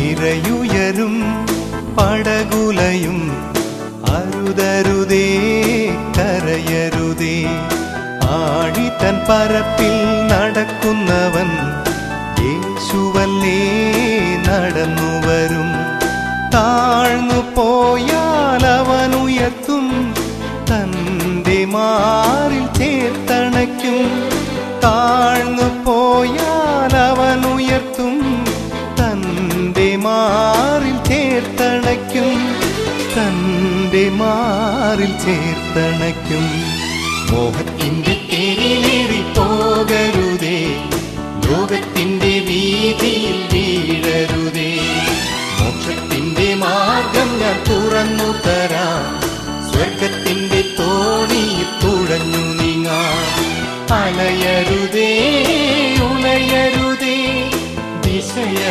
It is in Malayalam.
തിരയുയരും പടകുലയും അരുതരുതേ കരയരുതേ. ആഴിതൻ പരപ്പിൽ നടക്കുന്നവൻ യേശുവല്ലേ നടന്നുവരും. താഴ്ന്നു പോയാൽ അവൻ ഉയർത്തും, തന്റെ മാറിൽ ചേർത്തണയ്ക്കും. താഴ്ന്നു പോയാൽ അവൻ ഉയർത്തും, തന്റെ മാറിൽ ചേർത്തണയ്ക്കും. തന്റെ മാറിൽ ചേർത്തണയ്ക്കും. മോഹത്തിന്റെ തേരിലേറി പോകരുതേ, ലോകത്തിന്റെ വീതിയിൽ വീഴരുതേ. മോക്ഷത്തിന്റെ മാർഗം ഞാൻ തുറന്നു തരാം, സ്വർഗത്തിന്റെ തോണിയിൽ തുഴഞ്ഞു നീങ്ങാം. അലയരുതേ ഉലയരുതേ ദിശയ